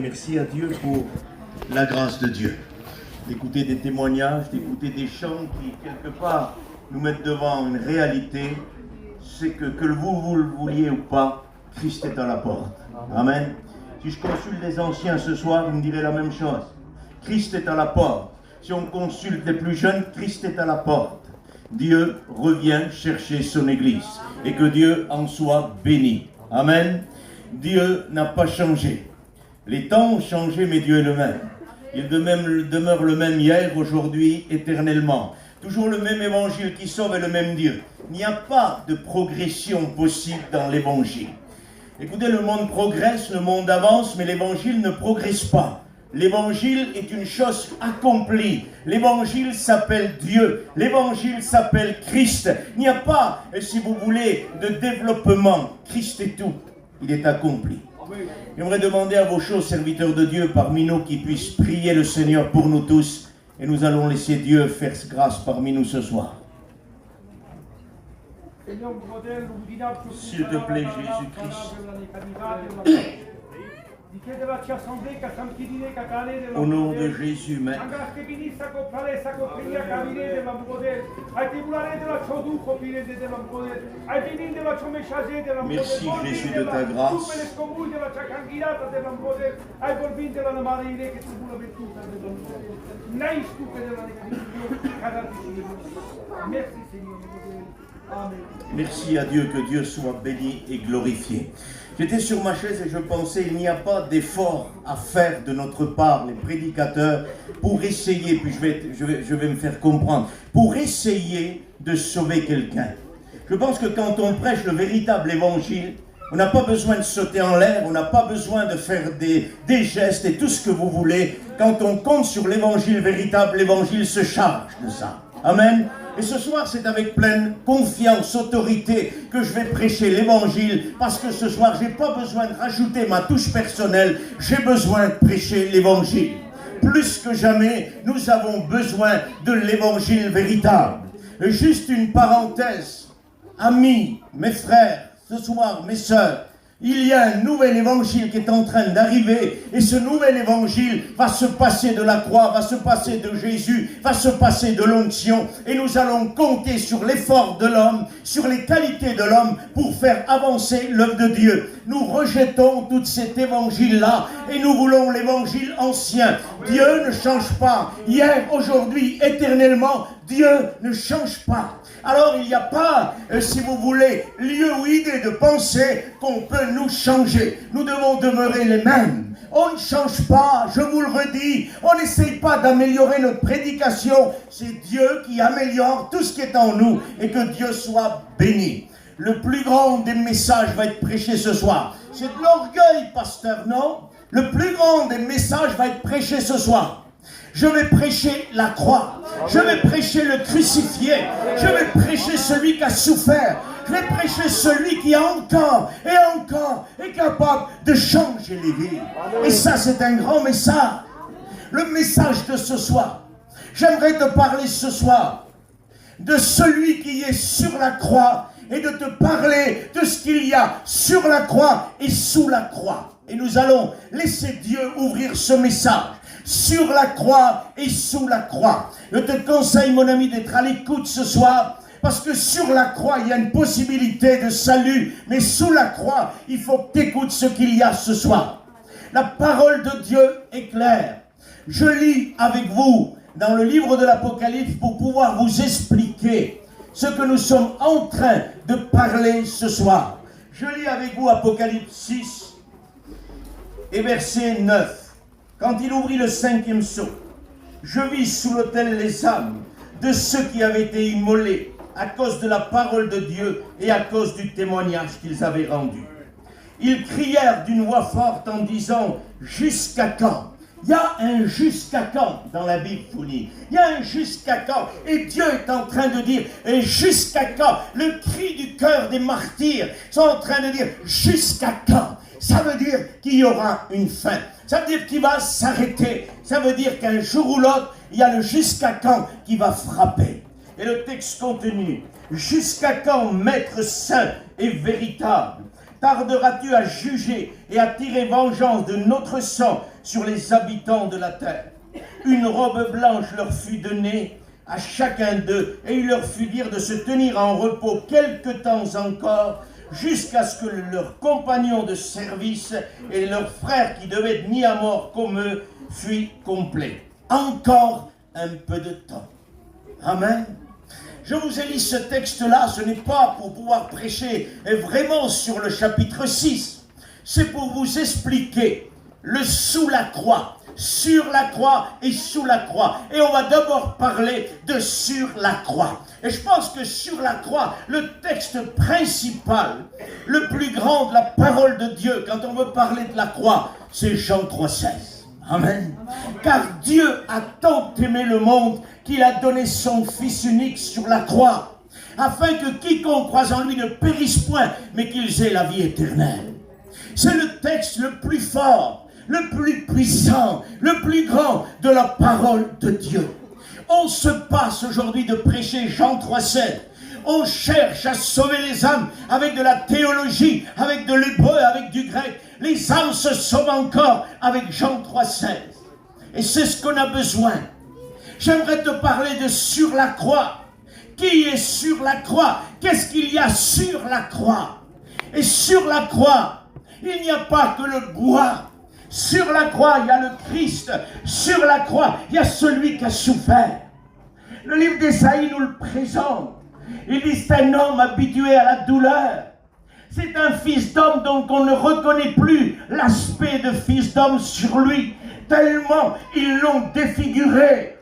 merci à Dieu pour la grâce de Dieu. D'écouter des témoignages, d'écouter des chants qui, quelque part, nous mettent devant une réalité, c'est que vous le vouliez ou pas, Christ est à la porte. Amen. Si je consulte les anciens ce soir, ils me diraient la même chose. Christ est à la porte. Si on consulte les plus jeunes, Christ est à la porte. Dieu revient chercher son Église. Et que Dieu en soit béni. Amen. Dieu n'a pas changé. Les temps ont changé, mais Dieu est le même. Il demeure le même hier, aujourd'hui, éternellement. Toujours le même évangile qui sauve et le même Dieu. Il n'y a pas de progression possible dans l'évangile. Écoutez, le monde progresse, le monde avance, mais l'évangile ne progresse pas. L'évangile est une chose accomplie. L'évangile s'appelle Dieu. L'évangile s'appelle Christ. Il n'y a pas, si vous voulez, de développement. Christ est tout. Il est accompli. J'aimerais demander à vos chers serviteurs de Dieu parmi nous qui puissent prier le Seigneur pour nous tous. Et nous allons laisser Dieu faire grâce parmi nous ce soir. S'il te plaît, Jésus-Christ. Au nom de Jésus, Maître. Merci Jésus de ta grâce. Merci à Dieu, que Dieu soit béni et glorifié. J'étais sur ma chaise et je pensais, il n'y a pas d'effort à faire de notre part, les prédicateurs, pour essayer, puis je vais me faire comprendre, pour essayer de sauver quelqu'un. Je pense que quand on prêche le véritable évangile, on n'a pas besoin de sauter en l'air, on n'a pas besoin de faire des gestes et tout ce que vous voulez. Quand on compte sur l'évangile véritable, l'évangile se charge de ça. Amen. Et ce soir, c'est avec pleine confiance, autorité, que je vais prêcher l'évangile, parce que ce soir, je n'ai pas besoin de rajouter ma touche personnelle, j'ai besoin de prêcher l'évangile. Plus que jamais, nous avons besoin de l'évangile véritable. Et juste une parenthèse, amis, mes frères, ce soir, mes sœurs, il y a un nouvel évangile qui est en train d'arriver et ce nouvel évangile va se passer de la croix, va se passer de Jésus, va se passer de l'onction et nous allons compter sur l'effort de l'homme, sur les qualités de l'homme pour faire avancer l'œuvre de Dieu. Nous rejetons tout cet évangile-là et nous voulons l'évangile ancien. Dieu ne change pas. Hier, aujourd'hui, éternellement, Dieu ne change pas. Alors il n'y a pas, si vous voulez, lieu ou idée de penser qu'on peut nous changer. Nous devons demeurer les mêmes. On ne change pas, je vous le redis. On n'essaye pas d'améliorer notre prédication. C'est Dieu qui améliore tout ce qui est en nous et que Dieu soit béni. Le plus grand des messages va être prêché ce soir. C'est de l'orgueil, pasteur, non? Le plus grand des messages va être prêché ce soir. Je vais prêcher la croix. Je vais prêcher le crucifié. Je vais prêcher celui qui a souffert. Je vais prêcher celui qui encore et encore est capable de changer les vies. Et ça, c'est un grand message. Le message de ce soir. J'aimerais te parler ce soir de celui qui est sur la croix et de te parler de ce qu'il y a sur la croix et sous la croix. Et nous allons laisser Dieu ouvrir ce message. Sur la croix et sous la croix. Je te conseille, mon ami, d'être à l'écoute ce soir, parce que sur la croix, il y a une possibilité de salut, mais sous la croix, il faut que tu écoutes ce qu'il y a ce soir. La parole de Dieu est claire. Je lis avec vous dans le livre de l'Apocalypse pour pouvoir vous expliquer ce que nous sommes en train de parler ce soir. Je lis avec vous Apocalypse 6 et verset 9. Quand il ouvrit le 5e sceau, je vis sous l'autel les âmes de ceux qui avaient été immolés à cause de la parole de Dieu et à cause du témoignage qu'ils avaient rendu. Ils crièrent d'une voix forte en disant « Jusqu'à quand ?» Il y a un jusqu'à quand dans la Bible, il y a un jusqu'à quand. Et Dieu est en train de dire, et jusqu'à quand? Le cri du cœur des martyrs sont en train de dire, jusqu'à quand? Ça veut dire qu'il y aura une fin. Ça veut dire qu'il va s'arrêter. Ça veut dire qu'un jour ou l'autre, il y a le jusqu'à quand qui va frapper. Et le texte continue. Jusqu'à quand, Maître saint et véritable, tarderas-tu à juger et à tirer vengeance de notre sang sur les habitants de la terre? Une robe blanche leur fut donnée à chacun d'eux, et il leur fut dire de se tenir en repos quelque temps encore, jusqu'à ce que leurs compagnons de service et leurs frères qui devaient être mis à mort comme eux fuient complets. Encore un peu de temps. Amen. Je vous ai lu ce texte-là, ce n'est pas pour pouvoir prêcher vraiment sur le chapitre 6. C'est pour vous expliquer le sous la croix, sur la croix et sous la croix. Et on va d'abord parler de sur la croix. Et je pense que sur la croix, le texte principal, le plus grand de la parole de Dieu, quand on veut parler de la croix, c'est Jean 3,16. Amen. Car Dieu a tant aimé le monde qu'il a donné son Fils unique sur la croix, afin que quiconque croise en lui ne périsse point, mais qu'ils aient la vie éternelle. C'est le texte le plus fort, le plus puissant, le plus grand de la parole de Dieu. On se passe aujourd'hui de prêcher Jean 3,16. On cherche à sauver les âmes avec de la théologie, avec de l'hébreu, avec du grec. Les âmes se sauvent encore avec Jean 3,16. Et c'est ce qu'on a besoin. J'aimerais te parler de sur la croix. Qui est sur la croix? Qu'est-ce qu'il y a sur la croix? Et sur la croix, il n'y a pas que le bois. Sur la croix, il y a le Christ. Sur la croix, il y a celui qui a souffert. Le livre d'Ésaïe nous le présente. Il dit, c'est un homme habitué à la douleur. C'est un fils d'homme dont on ne reconnaît plus l'aspect de fils d'homme sur lui, tellement ils l'ont défiguré.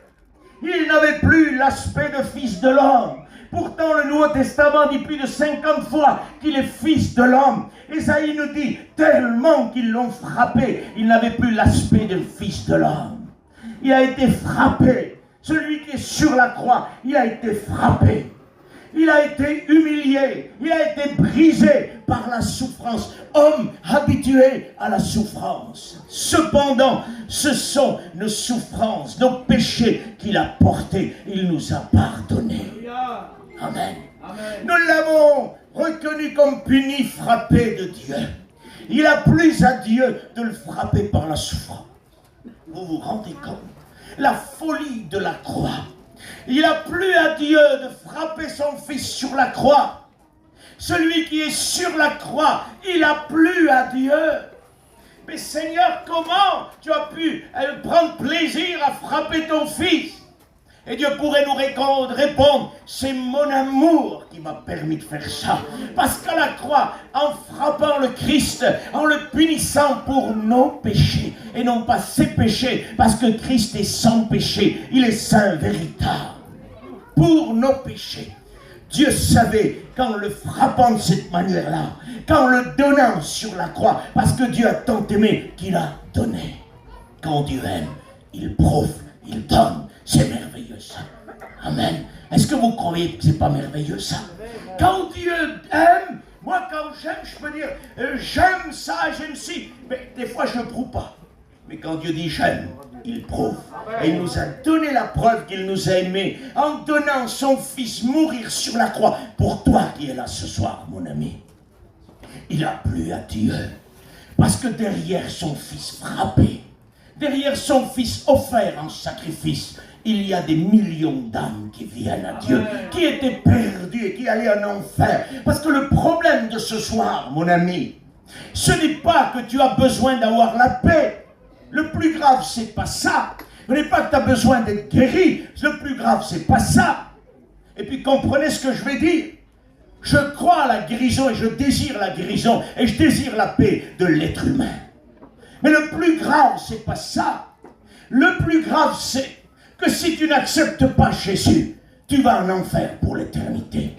Il n'avait plus l'aspect de fils de l'homme. Pourtant, le Nouveau Testament dit plus de 50 fois qu'il est fils de l'homme. Ésaïe nous dit, tellement qu'ils l'ont frappé, il n'avait plus l'aspect de fils de l'homme. Il a été frappé. Celui qui est sur la croix, il a été frappé. Il a été humilié, il a été brisé par la souffrance. Homme habitué à la souffrance. Cependant, ce sont nos souffrances, nos péchés qu'il a portés. Il nous a pardonnés. Amen. Nous l'avons reconnu comme puni, frappé de Dieu. Il a plu à Dieu de le frapper par la souffrance. Vous vous rendez compte? La folie de la croix. Il a plu à Dieu de frapper son Fils sur la croix. Celui qui est sur la croix, il a plu à Dieu. Mais Seigneur, comment tu as pu prendre plaisir à frapper ton Fils? Et Dieu pourrait nous répondre, c'est mon amour qui m'a permis de faire ça. Parce qu'à la croix, en frappant le Christ, en le punissant pour nos péchés, et non pas ses péchés, parce que Christ est sans péché, il est saint véritable. Pour nos péchés, Dieu savait qu'en le frappant de cette manière-là, qu'en le donnant sur la croix, parce que Dieu a tant aimé qu'il a donné. Quand Dieu aime, il prouve, il donne. C'est merveilleux ça. Amen. Est-ce que vous croyez que c'est pas merveilleux ça? Quand Dieu aime, moi quand j'aime, je peux dire j'aime ça, j'aime ci. Mais des fois je ne prouve pas. Mais quand Dieu dit j'aime, il prouve. Et il nous a donné la preuve qu'il nous a aimés en donnant son Fils mourir sur la croix pour toi qui es là ce soir, mon ami. Il a plu à Dieu. Parce que derrière son Fils frappé, derrière son Fils offert en sacrifice, il y a des millions d'âmes qui viennent à Dieu, qui étaient perdues et qui allaient en enfer. Parce que le problème de ce soir, mon ami, ce n'est pas que tu as besoin d'avoir la paix. Le plus grave, c'est pas ça. Ce n'est pas que tu as besoin d'être guéri. Le plus grave, c'est pas ça. Et puis comprenez ce que je vais dire. Je crois à la guérison et je désire la guérison et je désire la paix de l'être humain. Mais le plus grave, c'est pas ça. Le plus grave, c'est que si tu n'acceptes pas Jésus, tu vas en enfer pour l'éternité.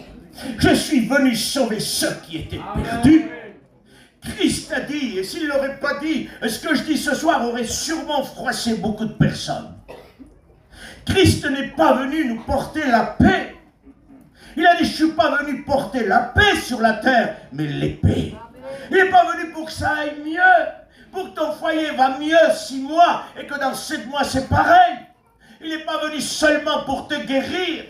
Je suis venu sauver ceux qui étaient perdus. Christ a dit, et s'il ne l'aurait pas dit, ce que je dis ce soir aurait sûrement froissé beaucoup de personnes. Christ n'est pas venu nous porter la paix. Il a dit, je ne suis pas venu porter la paix sur la terre, mais l'épée. Il n'est pas venu pour que ça aille mieux, pour que ton foyer va mieux 6 mois, et que dans 7 mois c'est pareil. Il n'est pas venu seulement pour te guérir.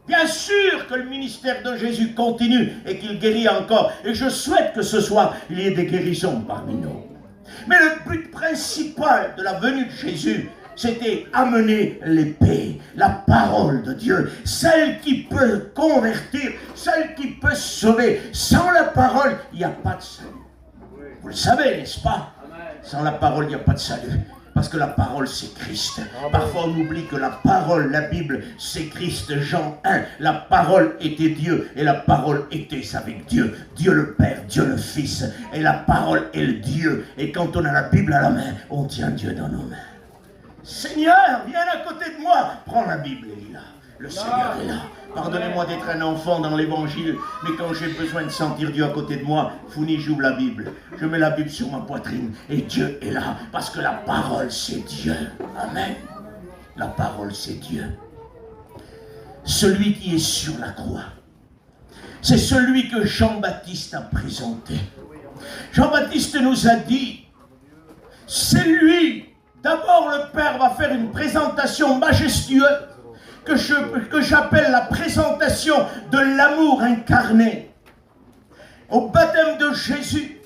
Bien sûr que le ministère de Jésus continue et qu'il guérit encore. Et je souhaite que ce soir, il y ait des guérisons parmi nous. Mais le but principal de la venue de Jésus, c'était amener l'épée, la parole de Dieu, celle qui peut convertir, celle qui peut sauver. Sans la parole, il n'y a pas de salut. Vous le savez, n'est-ce pas? Sans la parole, il n'y a pas de salut. Parce que la parole, c'est Christ. Parfois, on oublie que la parole, la Bible, c'est Christ. Jean 1, la parole était Dieu. Et la parole était avec Dieu. Dieu le Père, Dieu le Fils. Et la parole est le Dieu. Et quand on a la Bible à la main, on tient Dieu dans nos mains. Seigneur, viens à côté de moi. Prends la Bible, elle est là. Le Seigneur est là. Pardonnez-moi d'être un enfant dans l'évangile, mais quand j'ai besoin de sentir Dieu à côté de moi, Founi, j'ouvre la Bible. Je mets la Bible sur ma poitrine et Dieu est là. Parce que la parole, c'est Dieu. Amen. La parole, c'est Dieu. Celui qui est sur la croix, c'est celui que Jean-Baptiste a présenté. Jean-Baptiste nous a dit, c'est lui. D'abord, le Père va faire une présentation majestueuse que j'appelle la présentation de l'amour incarné. Au baptême de Jésus,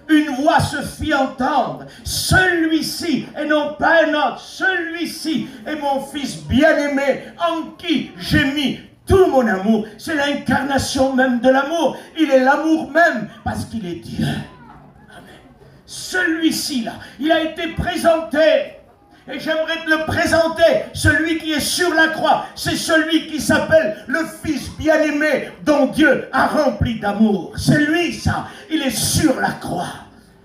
une voix se fit entendre. Celui-ci, et non pas un autre, celui-ci est mon Fils bien-aimé, en qui j'ai mis tout mon amour. C'est l'incarnation même de l'amour. Il est l'amour même, parce qu'il est Dieu. Amen. Celui-ci, là, il a été présenté. Et j'aimerais te le présenter, celui qui est sur la croix, c'est celui qui s'appelle le Fils bien-aimé dont Dieu a rempli d'amour. C'est lui ça, il est sur la croix.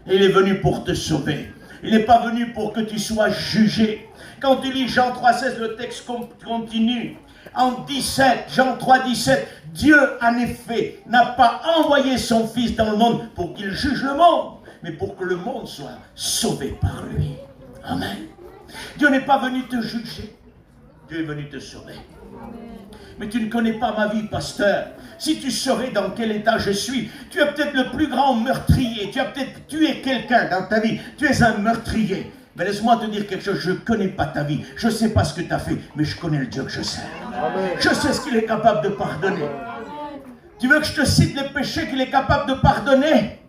Et il est venu pour te sauver. Il n'est pas venu pour que tu sois jugé. Quand tu lis Jean 3,16, le texte continue. En 17, Jean 3,17, Dieu en effet n'a pas envoyé son Fils dans le monde pour qu'il juge le monde, mais pour que le monde soit sauvé par lui. Amen. Dieu n'est pas venu te juger, Dieu est venu te sauver. Mais tu ne connais pas ma vie, pasteur. Si tu saurais dans quel état je suis, tu es peut-être le plus grand meurtrier, tu as peut-être tué quelqu'un dans ta vie, tu es un meurtrier. Mais laisse-moi te dire quelque chose, je ne connais pas ta vie, je ne sais pas ce que tu as fait, mais je connais le Dieu que je sers. Je sais ce qu'il est capable de pardonner. Tu veux que je te cite les péchés qu'il est capable de pardonner?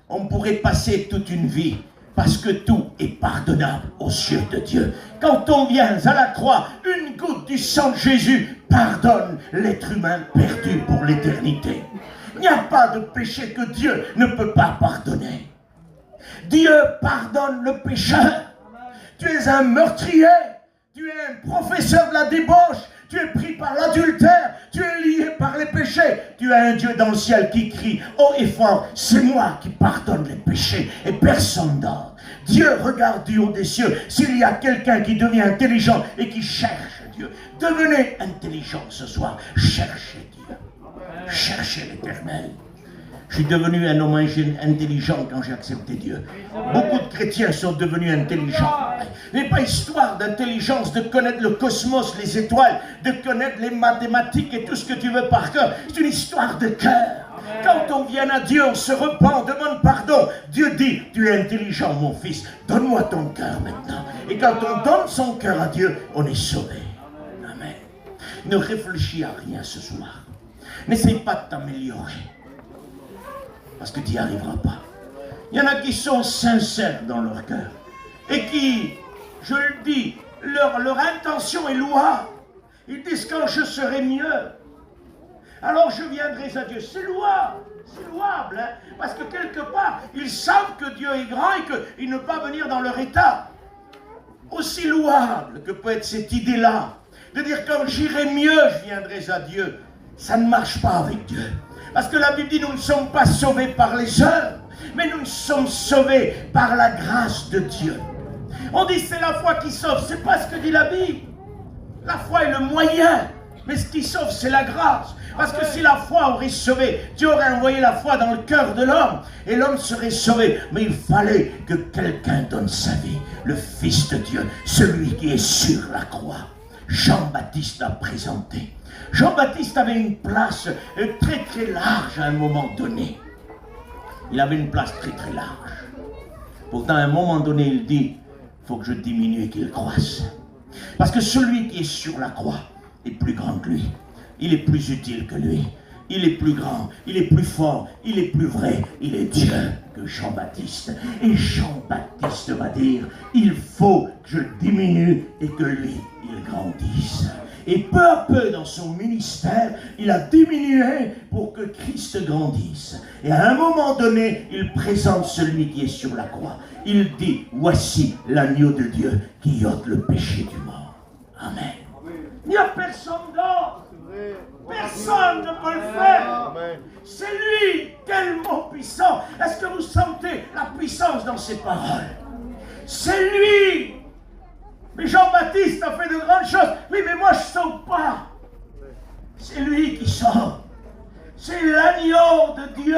On pourrait passer toute une vie. Parce que tout est pardonnable aux yeux de Dieu. Quand on vient à la croix, une goutte du sang de Jésus pardonne l'être humain perdu pour l'éternité. Il n'y a pas de péché que Dieu ne peut pas pardonner. Dieu pardonne le pécheur. Tu es un meurtrier, tu es un professeur de la débauche, tu es pris par l'adultère, tu es lié par les péchés. Tu as un Dieu dans le ciel qui crie haut et fort, c'est moi qui pardonne les péchés et personne d'autre. Dieu regarde du haut des cieux. S'il y a quelqu'un qui devient intelligent et qui cherche Dieu, devenez intelligent ce soir. Cherchez Dieu. Cherchez l'Éternel. Je suis devenu un homme intelligent quand j'ai accepté Dieu. Beaucoup de chrétiens sont devenus intelligents. Il n'est pas histoire d'intelligence, de connaître le cosmos, les étoiles, de connaître les mathématiques et tout ce que tu veux par cœur. C'est une histoire de cœur. Quand on vient à Dieu, on se repent, on demande pardon. Dieu dit, tu es intelligent mon fils, donne-moi ton cœur maintenant. Et quand on donne son cœur à Dieu, on est sauvé. Amen. Ne réfléchis à rien ce soir. N'essaye pas de t'améliorer. Parce que tu n'y arriveras pas. Il y en a qui sont sincères dans leur cœur. Et qui, je le dis, leur intention est louable. Ils disent quand je serai mieux, alors je viendrai à Dieu. C'est louable, hein? Parce que quelque part, ils savent que Dieu est grand et qu'ils ne peuvent pas venir dans leur état. Aussi louable que peut être cette idée-là, de dire quand j'irai mieux, je viendrai à Dieu. Ça ne marche pas avec Dieu. Parce que la Bible dit, nous ne sommes pas sauvés par les œuvres, mais nous sommes sauvés par la grâce de Dieu. On dit c'est la foi qui sauve, c'est pas ce que dit la Bible. La foi est le moyen, mais ce qui sauve c'est la grâce. Parce que si la foi aurait sauvé, Dieu aurait envoyé la foi dans le cœur de l'homme, et l'homme serait sauvé. Mais il fallait que quelqu'un donne sa vie, le Fils de Dieu, celui qui est sur la croix. Jean-Baptiste l'a présenté. Jean-Baptiste avait une place très très large à un moment donné. Il avait une place très très large. Pourtant à un moment donné il dit, il faut que je diminue et qu'il croisse. Parce que celui qui est sur la croix est plus grand que lui. il est plus utile que lui. Il est plus grand, il est plus fort, il est plus vrai, il est Dieu que Jean-Baptiste. Et Jean-Baptiste va dire, il faut que je diminue et que lui, il grandisse. Et peu à peu dans son ministère, il a diminué pour que Christ grandisse. Et à un moment donné, il présente celui qui est sur la croix. Il dit, voici l'agneau de Dieu qui ôte le péché du monde. Amen. Il n'y a personne d'autre. Personne ne peut le faire. C'est lui, tellement puissant. Est-ce que vous sentez la puissance dans ses paroles? C'est lui. Mais Jean-Baptiste a fait de grandes choses. Oui, mais moi je ne sens pas. C'est lui qui sort. C'est l'agneau de Dieu.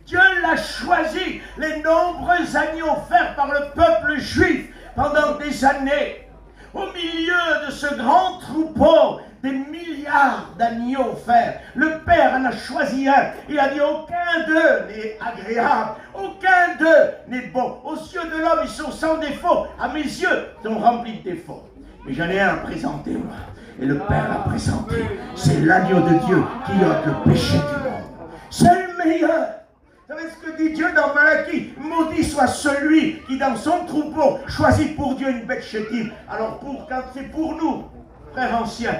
Dieu l'a choisi. Les nombreux agneaux offerts par le peuple juif pendant des années. Au milieu de ce grand troupeau, des milliards d'agneaux offerts, le Père en a choisi un. Il a dit, aucun d'eux n'est agréable, aucun d'eux n'est bon. Aux yeux de l'homme, ils sont sans défaut. À mes yeux, ils sont remplis de défauts. Mais j'en ai un à présenter, moi. Et le Père l'a présenté. C'est l'agneau de Dieu qui ôte le péché du monde. C'est le meilleur. Vous savez ce que dit Dieu dans Malachie? Maudit soit celui qui dans son troupeau choisit pour Dieu une bête chétive. Alors quand c'est pour nous, frères anciens,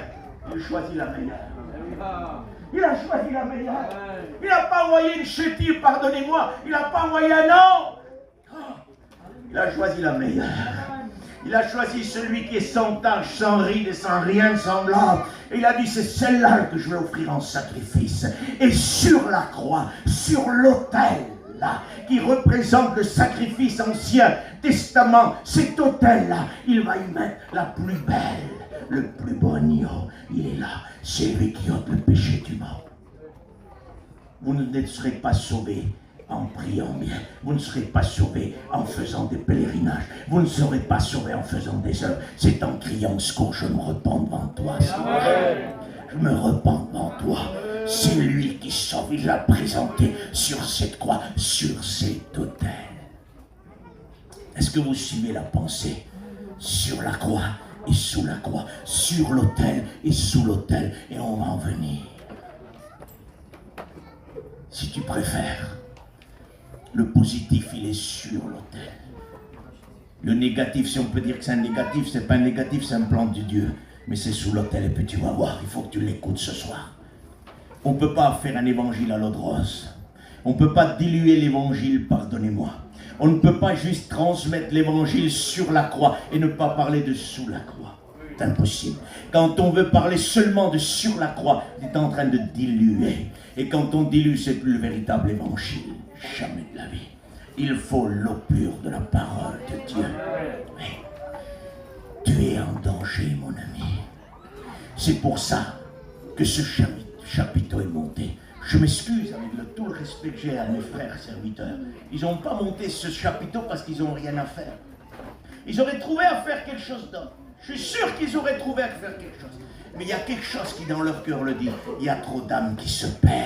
il choisit la meilleure. Il a choisi la meilleure. Il n'a pas envoyé une chétive, pardonnez-moi. Il n'a pas envoyé un an. Il a choisi la meilleure. Il a choisi celui qui est sans tache, sans ride et sans rien de semblable. Et il a dit, c'est celle-là que je vais offrir en sacrifice. Et sur la croix, sur l'autel, là, qui représente le sacrifice ancien testament, cet autel-là, il va y mettre la plus belle, le plus beau agneau. Il est là. C'est lui qui ôte le péché du monde. Vous ne serez pas sauvés en priant bien. Vous ne serez pas sauvés en faisant des pèlerinages. Vous ne serez pas sauvés en faisant des œuvres. C'est en criant au secours, je me repens devant toi. Je me repens devant toi. C'est lui qui sauve. Il l'a présenté sur cette croix, sur cet autel. Est-ce que vous suivez la pensée? Sur la croix et sous la croix. Sur l'autel et sous l'autel. Et on va en venir. Si tu préfères, le positif, il est sur l'autel. Le négatif, si on peut dire que c'est un négatif, c'est pas un négatif, c'est un plan de Dieu. Mais c'est sous l'autel, et puis tu vas voir, il faut que tu l'écoutes ce soir. On ne peut pas faire un évangile à l'eau de rose. On ne peut pas diluer l'évangile, pardonnez-moi. On ne peut pas juste transmettre l'évangile sur la croix et ne pas parler de sous la croix. C'est impossible. Quand on veut parler seulement de sur la croix, on est en train de diluer. Et quand on dilue, c'est plus le véritable évangile. Jamais de la vie. Il faut l'eau pure de la parole de Dieu. Oui. Tu es en danger, mon ami. C'est pour ça que ce chapiteau est monté. Je m'excuse avec tout le respect que j'ai à mes frères serviteurs. Ils n'ont pas monté ce chapiteau parce qu'ils n'ont rien à faire. Ils auraient trouvé à faire quelque chose d'autre. Je suis sûr qu'ils auraient trouvé à faire quelque chose. Mais il y a quelque chose qui dans leur cœur le dit. Il y a trop d'âmes qui se perdent.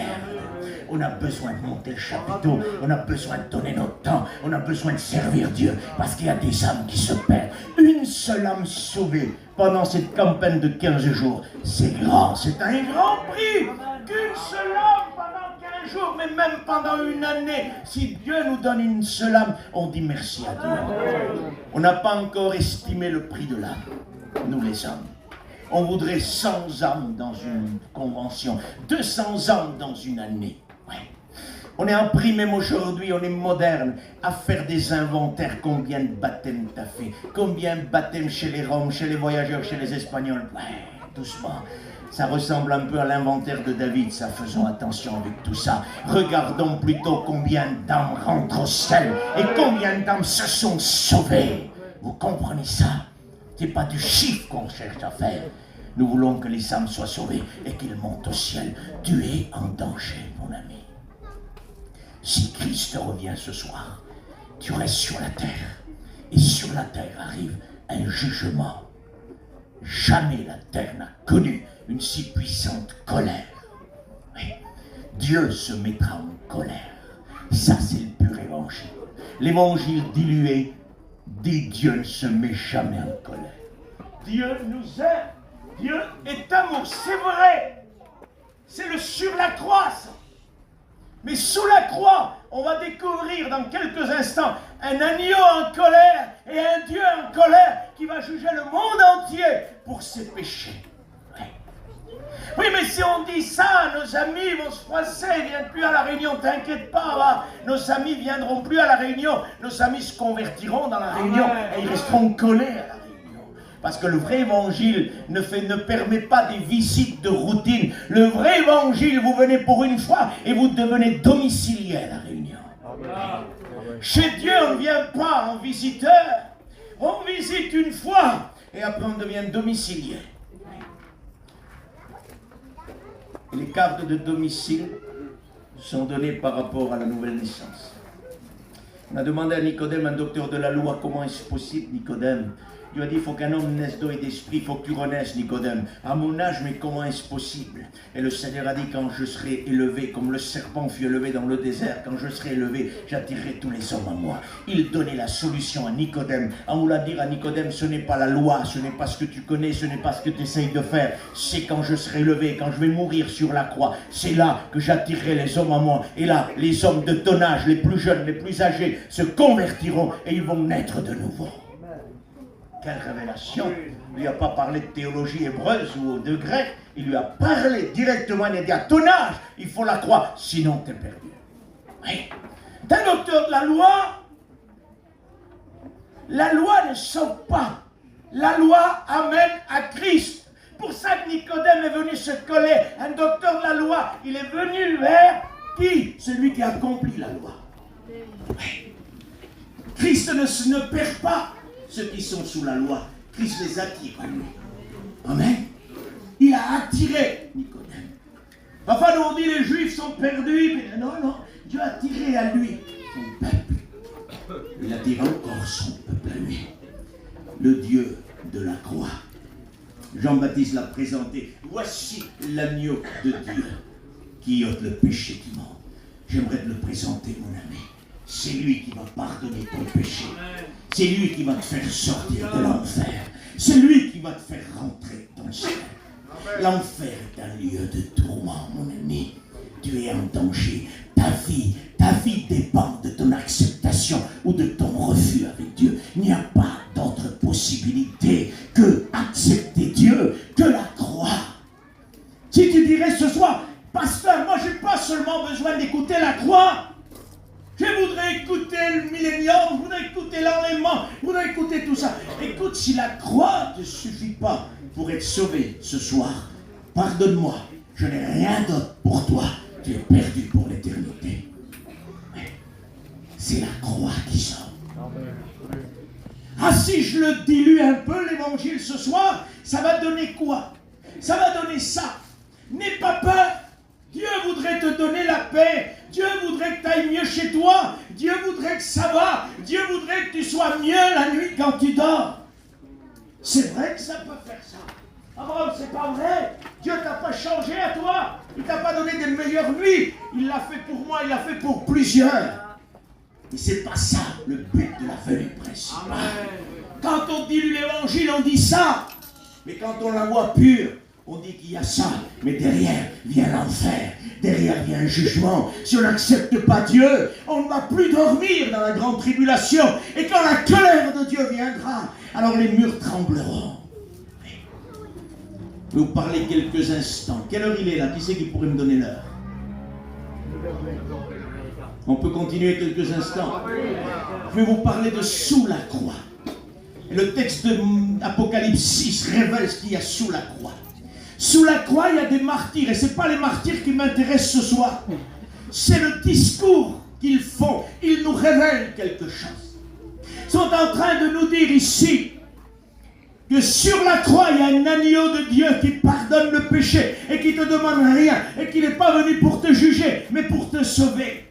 On a besoin de monter le chapiteau. On a besoin de donner notre temps. On a besoin de servir Dieu. Parce qu'il y a des âmes qui se perdent. Une seule âme sauvée pendant cette campagne de 15 jours. C'est grand. C'est un grand prix. Qu'une seule âme pendant 15 jours. Mais même pendant une année. Si Dieu nous donne une seule âme, on dit merci à Dieu. On n'a pas encore estimé le prix de l'âme. Nous les hommes. On voudrait 100 âmes dans une convention, 200 âmes dans une année. Ouais. On est appris même aujourd'hui, on est moderne, à faire des inventaires. Combien de baptêmes t'as fait? Combien de baptêmes chez les Roms, chez les voyageurs, chez les Espagnols? Ouais, doucement. Ça ressemble un peu à l'inventaire de David, ça, faisons attention avec tout ça. Regardons plutôt combien d'âmes rentrent au ciel et combien d'âmes se sont sauvées. Vous comprenez ça? C'est pas du chiffre qu'on cherche à faire. Nous voulons que les âmes soient sauvées et qu'ils montent au ciel. Tu es en danger, mon ami. Si Christ revient ce soir, tu restes sur la terre. Et sur la terre arrive un jugement. Jamais la terre n'a connu une si puissante colère. Oui. Dieu se mettra en colère. Ça, c'est le pur évangile. L'évangile dilué dit Dieu ne se met jamais en colère. Dieu nous aime Dieu est amour, c'est vrai. C'est le sur la croix, ça. Mais sous la croix, on va découvrir dans quelques instants un agneau en colère et un Dieu en colère qui va juger le monde entier pour ses péchés. Ouais. Oui, mais si on dit ça, nos amis vont se froisser, ils ne viennent plus à la réunion, t'inquiète pas, va. Nos amis ne viendront plus à la réunion, nos amis se convertiront dans la réunion et ils resteront collés à la réunion. Parce que le vrai évangile ne permet pas des visites de routine. Le vrai évangile, vous venez pour une fois et vous devenez domicilié à la réunion. Amen. Chez Dieu, on ne vient pas en visiteur. On visite une fois et après on devient domicilié. Et les cartes de domicile sont données par rapport à la nouvelle naissance. On a demandé à Nicodème, un docteur de la loi, comment est-ce possible, Nicodème? Dieu a dit, il faut qu'un homme naisse d'eau et d'esprit, il faut que tu renaisses, Nicodème. À mon âge, mais comment est-ce possible? Et le Seigneur a dit, quand je serai élevé, comme le serpent fut élevé dans le désert, quand je serai élevé, j'attirerai tous les hommes à moi. Il donnait la solution à Nicodème. En voulant dire à Nicodème, ce n'est pas la loi, ce n'est pas ce que tu connais, ce n'est pas ce que tu essayes de faire. C'est quand je serai élevé, quand je vais mourir sur la croix. C'est là que j'attirerai les hommes à moi. Et là, les hommes de ton âge, les plus jeunes, les plus âgés, se convertiront et ils vont naître de nouveau. Quelle révélation! Il lui a pas parlé de théologie hébreuse ou de grec, il lui a parlé directement, il a dit à ton âge, il faut la croix, sinon tu es perdu. Oui. T'es un docteur de la loi ne sauve pas. La loi amène à Christ. Pour ça que Nicodème est venu se coller. Un docteur de la loi, il est venu vers qui? Celui qui accomplit la loi. Oui. Christ ne perd pas ceux qui sont sous la loi. Christ les attire à lui. Amen. Il a attiré Nicodème. Enfin, nous on dit les Juifs sont perdus. Mais non, Dieu a attiré à lui son peuple. Il attire encore son peuple à lui. Le Dieu de la croix. Jean-Baptiste l'a présenté. Voici l'agneau de Dieu qui ôte le péché du monde. J'aimerais te le présenter, mon ami. C'est lui qui va pardonner ton péché. C'est lui qui va te faire sortir de l'enfer. C'est lui qui va te faire rentrer dans le ciel. L'enfer est un lieu de tourment, mon ami. Tu es en danger. Ta vie dépend de ton acceptation ou de ton refus avec Dieu. Il n'y a pas d'autre possibilité que accepter Dieu, que la croix. Si tu dirais ce soir, pasteur, moi je n'ai pas seulement besoin d'écouter la croix. Je voudrais écouter le millénium, je voudrais écouter l'enlèvement, je voudrais écouter tout ça. Écoute, si la croix ne suffit pas pour être sauvé ce soir, pardonne-moi, je n'ai rien d'autre pour toi. Tu es perdu pour l'éternité. C'est la croix qui sauve. Ah, si je le dilue un peu, l'évangile ce soir, ça va donner quoi? Ça va donner ça. N'aie pas peur. Dieu voudrait te donner la paix. Dieu voudrait que tu ailles mieux chez toi. Dieu voudrait que ça va. Dieu voudrait que tu sois mieux la nuit quand tu dors. C'est vrai que ça peut faire ça. Abraham, c'est pas vrai. Dieu t'a pas changé à toi. Il t'a pas donné des meilleures nuits. Il l'a fait pour moi, il l'a fait pour plusieurs. Et c'est pas ça le but de la venue principale. Quand on dilue l'évangile, on dit ça. Mais quand on la voit pure, on dit qu'il y a ça, mais derrière vient l'enfer, derrière vient un jugement. Si on n'accepte pas Dieu, on ne va plus dormir dans la grande tribulation. Et quand la colère de Dieu viendra, alors les murs trembleront. Je vais vous parler quelques instants. Quelle heure il est là? Qui c'est qui pourrait me donner l'heure? On peut continuer quelques instants. Je vais vous parler de sous la croix. Et le texte de Apocalypse 6 révèle ce qu'il y a sous la croix. Sous la croix, il y a des martyrs. Et ce n'est pas les martyrs qui m'intéressent ce soir. C'est le discours qu'ils font. Ils nous révèlent quelque chose. Ils sont en train de nous dire ici que sur la croix, il y a un agneau de Dieu qui pardonne le péché et qui ne te demande rien et qui n'est pas venu pour te juger, mais pour te sauver.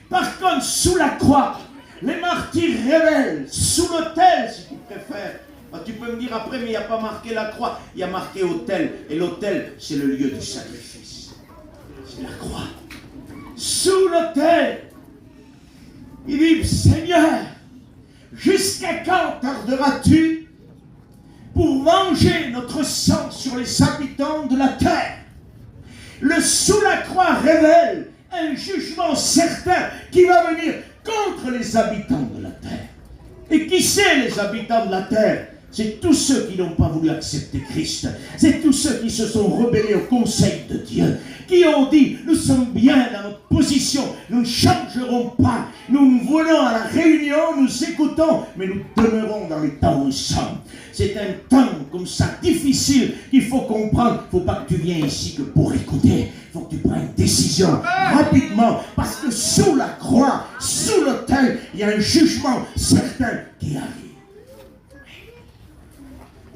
Par contre, sous la croix, les martyrs révèlent, sous l'autel, si tu préfères. Tu peux me dire après, mais il n'y a pas marqué la croix, il y a marqué autel. Et l'autel, c'est le lieu du sacrifice. C'est la croix. Sous l'autel, il dit, Seigneur, jusqu'à quand tarderas-tu pour venger notre sang sur les habitants de la terre. Le sous la croix révèle un jugement certain qui va venir contre les habitants de la terre. Et qui c'est les habitants de la terre? C'est tous ceux qui n'ont pas voulu accepter Christ. C'est tous ceux qui se sont rebellés au conseil de Dieu. Qui ont dit, nous sommes bien dans notre position, nous ne changerons pas. Nous venons à la réunion, nous écoutons, mais nous demeurons dans les temps où nous sommes. C'est un temps comme ça difficile qu'il faut comprendre. Il ne faut pas que tu viennes ici que pour écouter. Il faut que tu prennes une décision rapidement. Parce que sous la croix, sous l'autel, il y a un jugement certain qui arrive.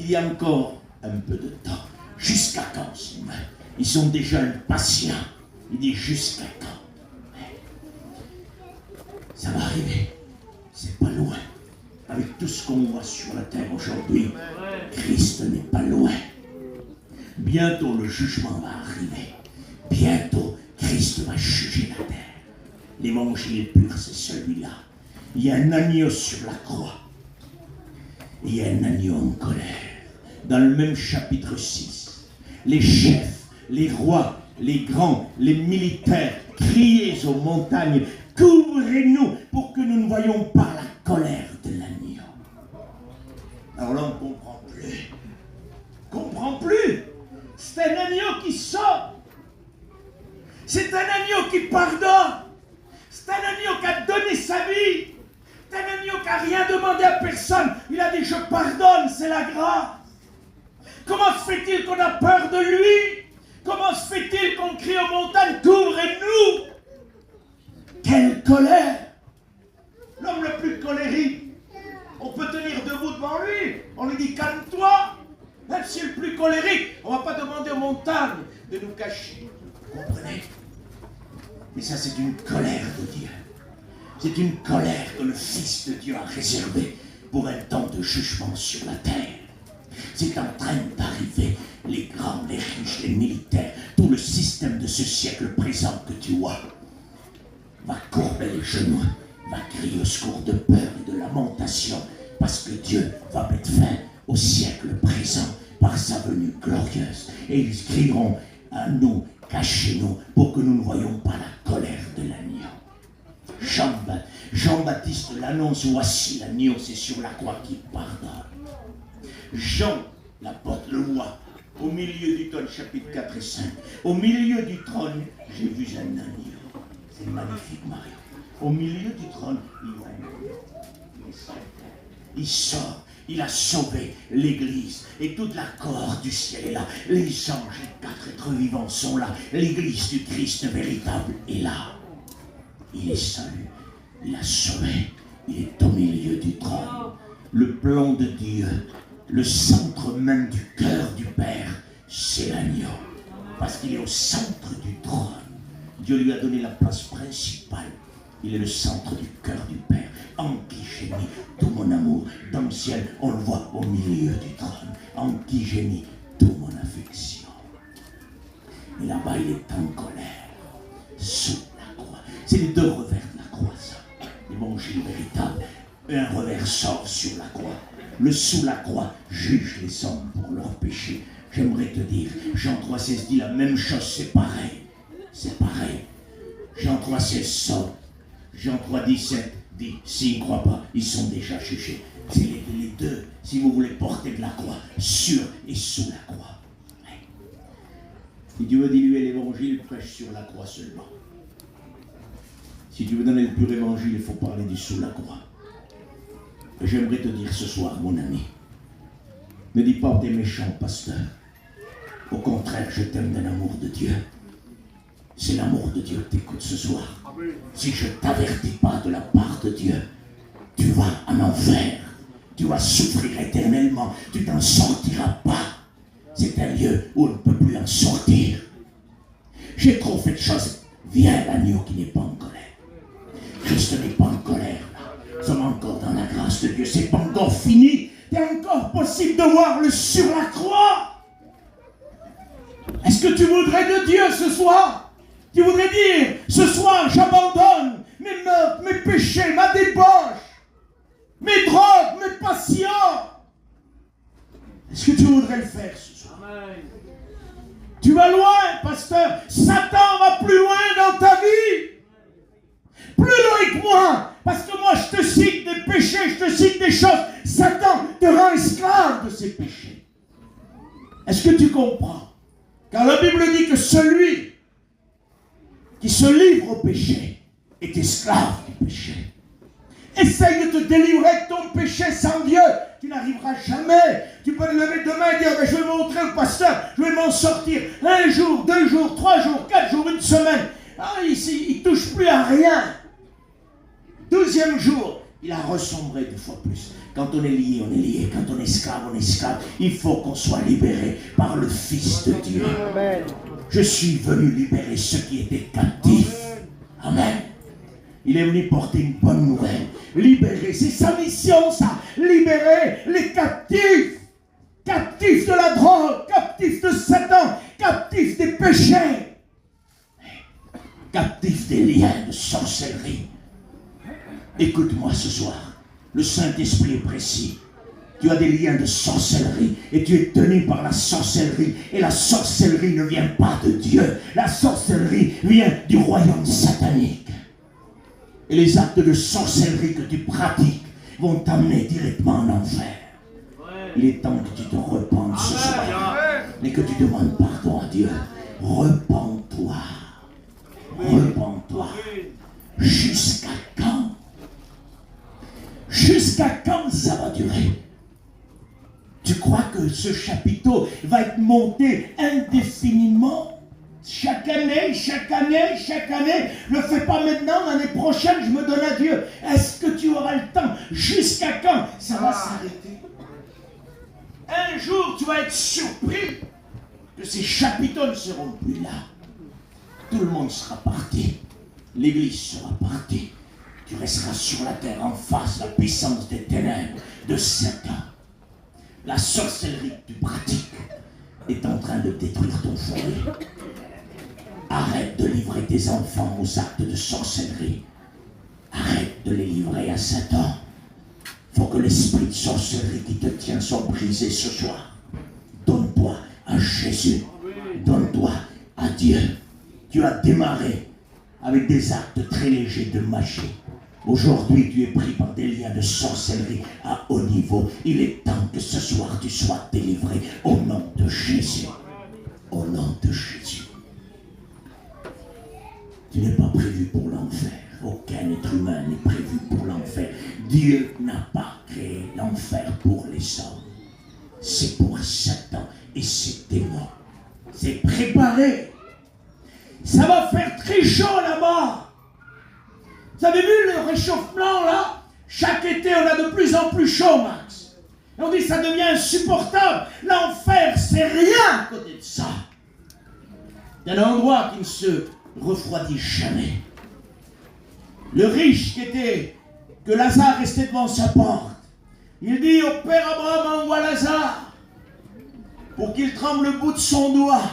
Il y a encore un peu de temps. Jusqu'à quand, Sylvain? Ils sont déjà impatients. Il dit jusqu'à quand? Ça va arriver. C'est pas loin. Avec tout ce qu'on voit sur la terre aujourd'hui, Christ n'est pas loin. Bientôt le jugement va arriver. Bientôt Christ va juger la terre. L'évangile pur, c'est celui-là. Il y a un agneau sur la croix. Il y a un agneau en colère. Dans le même chapitre 6, les chefs, les rois, les grands, les militaires, criez aux montagnes, couvrez-nous pour que nous ne voyions pas la colère de l'agneau. Alors là, on ne comprend plus. Comprend plus. C'est un agneau qui sort. C'est un agneau qui pardonne. C'est un agneau qui a donné sa vie. C'est un agneau qui n'a rien demandé à personne. Il a dit, je pardonne, c'est la grâce. Comment se fait-il qu'on a peur de lui? Comment se fait-il qu'on crie aux montagnes, couvrez-nous? Quelle colère! L'homme le plus colérique, on peut tenir debout devant lui, on lui dit calme-toi. Même si le plus colérique, on ne va pas demander aux montagnes de nous cacher. Vous comprenez? Mais ça, c'est une colère de Dieu. C'est une colère que le Fils de Dieu a réservée pour un temps de jugement sur la terre. C'est en train d'arriver. Les grands, les riches, les militaires, tout le système de ce siècle présent que tu vois, va courber les genoux, va crier au secours de peur et de lamentation, parce que Dieu va mettre fin au siècle présent par sa venue glorieuse. Et ils crieront à nous, cachez-nous, pour que nous ne voyions pas la colère de l'agneau. Jean-Baptiste l'annonce, voici l'agneau, c'est sur la croix qui pardonne. Jean, l'apôtre, le voit, au milieu du trône, chapitre 4 et 5. Au milieu du trône, j'ai vu un agneau. C'est magnifique, Marie. Au milieu du trône, il sort. Il a sauvé l'Église. Et toute la cohorte du ciel est là. Les anges, les 4 êtres vivants sont là. L'Église du Christ véritable est là. Il est seul. Il a sauvé. Il est au milieu du trône. Le plan de Dieu, le centre même du cœur du Père, c'est l'agneau. Parce qu'il est au centre du trône. Dieu lui a donné la place principale. Il est le centre du cœur du Père. En qui j'ai mis tout mon amour. Dans le ciel, on le voit au milieu du trône. En qui j'ai mis toute mon affection. Et là-bas, il est en colère. Sous la croix. C'est les deux revers de la croix, ça. L'évangile véritable. Et un revers sort sur la croix. Le sous la croix juge les hommes pour leurs péchés. J'aimerais te dire, Jean 3,16 dit la même chose, c'est pareil. C'est pareil. Jean 3,16 sort. Jean 3,17 dit, s'ils ne croient pas, ils sont déjà jugés. C'est les deux, si vous voulez porter de la croix, sur et sous la croix. Si tu veux diluer l'évangile, prêche sur la croix seulement. Si tu veux donner le pur évangile, il faut parler du sous la croix. Et j'aimerais te dire ce soir, mon ami, ne dis pas t'es méchant, pasteur. Au contraire, je t'aime d'un amour de Dieu. C'est l'amour de Dieu que t'écoutes ce soir. Si je ne t'avertis pas de la part de Dieu, tu vas en enfer. Tu vas souffrir éternellement. Tu t'en sortiras pas. C'est un lieu où on ne peut plus en sortir. J'ai trop fait de choses. Viens l'agneau qui n'est pas en colère. Christ n'est pas en colère. Nous sommes encore dans la grâce de Dieu. C'est pas encore fini. Il est encore possible de voir le sur la croix. Est-ce que tu voudrais de Dieu ce soir? Tu voudrais dire, ce soir j'abandonne mes meurtres, mes péchés, ma débauche, mes drogues, mes passions. Est-ce que tu voudrais le faire ce soir? Tu vas loin, pasteur. Satan va plus loin dans ta vie. Plus loin que moi. Parce que moi, je te cite des péchés, je te cite des choses. Satan te rend esclave de ces péchés. Est-ce que tu comprends? Car la Bible dit que celui qui se livre au péché est esclave du péché. Essaye de te délivrer de ton péché sans Dieu. Tu n'arriveras jamais. Tu peux te lever demain et dire, je vais montrer au pasteur, je vais m'en sortir. 1 jour, 2 jours, 3 jours, 4 jours, 1 semaine. Ah, ici, il ne touche plus à rien. 12e jour, il a ressombré 2 fois plus. Quand on est lié, on est lié. Quand on est esclave, on est esclave. Il faut qu'on soit libéré par le Fils de Dieu. Amen. Je suis venu libérer ceux qui étaient captifs. Amen. Il est venu porter une bonne nouvelle. Libérer, c'est sa mission ça. Libérer les captifs. Captifs de la drogue, captifs de Satan, captifs des péchés. Captifs des liens de sorcellerie. Écoute-moi ce soir. Le Saint-Esprit est précis. Tu as des liens de sorcellerie et tu es tenu par la sorcellerie. Et la sorcellerie ne vient pas de Dieu. La sorcellerie vient du royaume satanique. Et les actes de sorcellerie que tu pratiques vont t'amener directement en enfer. Il est temps que tu te repentes ce soir et que tu demandes pardon à Dieu. Repens-toi. Repens-toi. Jusqu'à quand? Jusqu'à quand ça va durer? Tu crois que ce chapiteau va être monté indéfiniment? Chaque année, chaque année, chaque année. Ne fais pas maintenant, l'année prochaine, je me donne à Dieu. Est-ce que tu auras le temps? Jusqu'à quand ça va s'arrêter? Un jour, tu vas être surpris que ces chapiteaux ne seront plus là. Tout le monde sera parti. L'Église sera partie. Tu resteras sur la terre en face de la puissance des ténèbres de Satan. La sorcellerie que tu pratiques est en train de détruire ton foyer. Arrête de livrer tes enfants aux actes de sorcellerie. Arrête de les livrer à Satan. Il faut que l'esprit de sorcellerie qui te tient soit brisé ce soir. Donne-toi à Jésus. Donne-toi à Dieu. Tu as démarré avec des actes très légers de magie. Aujourd'hui, tu es pris par des liens de sorcellerie à haut niveau. Il est temps que ce soir, tu sois délivré au nom de Jésus. Au nom de Jésus. Tu n'es pas prévu pour l'enfer. Aucun être humain n'est prévu pour l'enfer. Dieu n'a pas créé l'enfer pour les hommes. C'est pour Satan et ses démons. C'est préparé. Ça va faire très chaud là-bas. Vous avez vu le réchauffement là? Chaque été, on a de plus en plus chaud, Max. Et on dit que ça devient insupportable. L'enfer, c'est rien à côté de ça. Il y a un endroit qui ne se refroidit jamais. Le riche que Lazare restait devant sa porte, il dit au Père Abraham, envoie Lazare pour qu'il trempe le bout de son doigt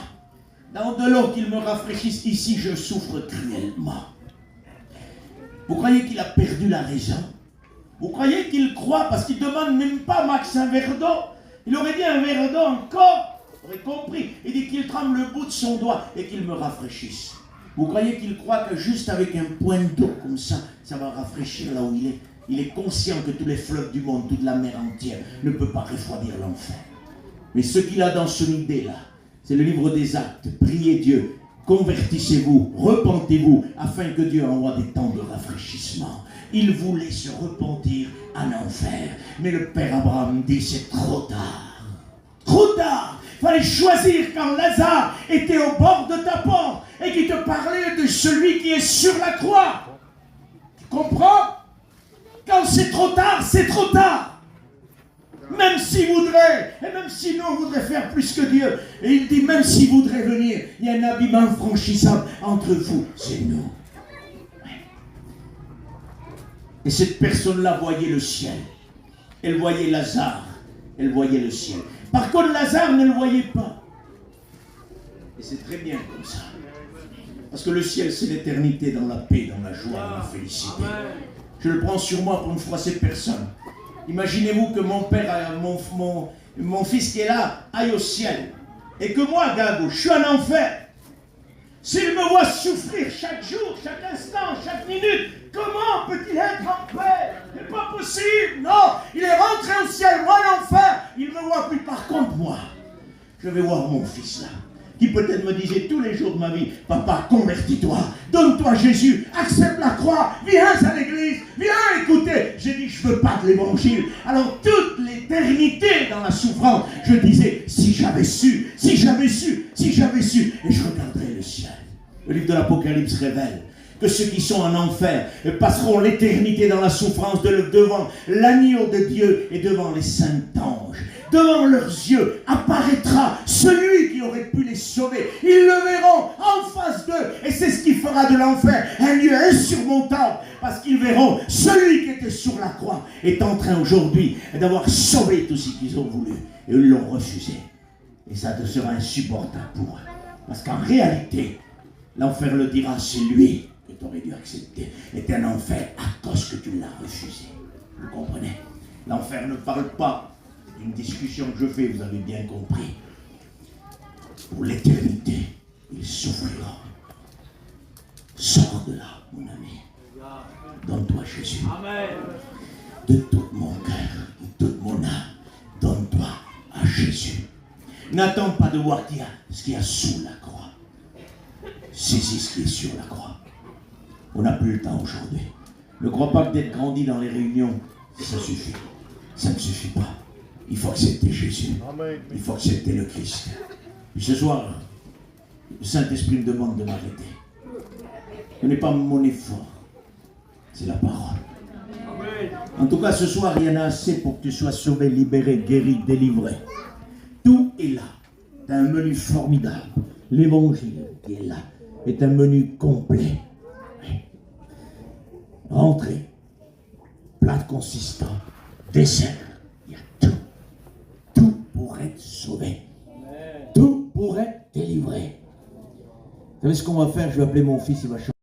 dans de l'eau, qu'il me rafraîchisse. Ici, je souffre cruellement. Vous croyez qu'il a perdu la raison? Vous croyez qu'il croit parce qu'il ne demande même pas Max un verre d'eau? Il aurait dit un verre d'eau encore, vous aurez compris. Il dit qu'il trempe le bout de son doigt et qu'il me rafraîchisse. Vous croyez qu'il croit que juste avec un point d'eau comme ça, ça va rafraîchir là où il est? Il est conscient que tous les fleuves du monde, toute la mer entière ne peut pas refroidir l'enfer. Mais ce qu'il a dans son idée-là, c'est le livre des Actes. Priez Dieu, convertissez-vous, repentez-vous, afin que Dieu envoie des temps de rafraîchissement. Il voulait se repentir en enfer, mais le Père Abraham dit c'est trop tard. Trop tard. Il fallait choisir quand Lazare était au bord de ta porte et qui te parlait de celui qui est sur la croix. Tu comprends? Quand c'est trop tard, c'est trop tard. Même s'il voudrait, et même si nous on voudrait faire plus que Dieu, et il dit même s'il voudrait venir, il y a un abîme infranchissable entre vous, c'est nous. Et cette personne-là voyait le ciel. Elle voyait Lazare, elle voyait le ciel. Par contre, Lazare ne le voyait pas. Et c'est très bien comme ça. Parce que le ciel, c'est l'éternité dans la paix, dans la joie, dans la félicité. Je le prends sur moi pour ne froisser personne. Imaginez-vous que mon père, mon fils qui est là, aille au ciel. Et que moi, Gago, je suis en enfer. S'il me voit souffrir chaque jour, chaque instant, chaque minute, comment peut-il être en paix? C'est pas possible, non. Il est rentré au ciel, moi en enfer. Il ne me voit plus. Par contre, moi, je vais voir mon fils là, qui peut-être me disait tous les jours de ma vie, papa, convertis-toi, donne-toi Jésus, accepte la croix, viens à l'église, viens écouter. J'ai dit, je ne veux pas de l'évangile. Alors toute l'éternité dans la souffrance, je disais, si j'avais su, si j'avais su, si j'avais su, et je regarderais le ciel. Le livre de l'Apocalypse révèle que ceux qui sont en enfer passeront l'éternité dans la souffrance devant l'agneau de Dieu et devant les saints anges. Devant leurs yeux apparaîtra celui qui aurait pu les sauver. Ils le verront en face d'eux. Et c'est ce qui fera de l'enfer un lieu insurmontable. Parce qu'ils verront celui qui était sur la croix est en train aujourd'hui d'avoir sauvé tout ce qu'ils ont voulu. Et ils l'ont refusé. Et ça sera insupportable pour eux. Parce qu'en réalité, l'enfer le dira, c'est lui que tu aurais dû accepter. C'est un enfer à cause que tu l'as refusé. Vous comprenez? L'enfer ne parle pas d'une discussion que je fais, vous avez bien compris. Pour l'éternité, il souffrira. Sors de là, mon ami. Donne-toi Jésus. Amen. De tout mon cœur, de toute mon âme, donne-toi à Jésus. N'attends pas de voir ce qu'il y a sous la croix. Saisis ce qui est sur la croix. On n'a plus le temps aujourd'hui. Ne crois pas que d'être grandi dans les réunions, ça suffit. Ça ne suffit pas. Il faut accepter Jésus. Il faut accepter le Christ. Et ce soir, le Saint-Esprit me demande de m'arrêter. Ce n'est pas mon effort. C'est la parole. En tout cas, ce soir, il y en a assez pour que tu sois sauvé, libéré, guéri, délivré. Tout est là. Tu as un menu formidable. L'évangile qui est là est un menu complet. Rentrée, plat consistant, dessert. Il y a tout. Tout pour être sauvé. Tout pour être délivré. Vous savez ce qu'on va faire? Je vais appeler mon fils, il va chanter.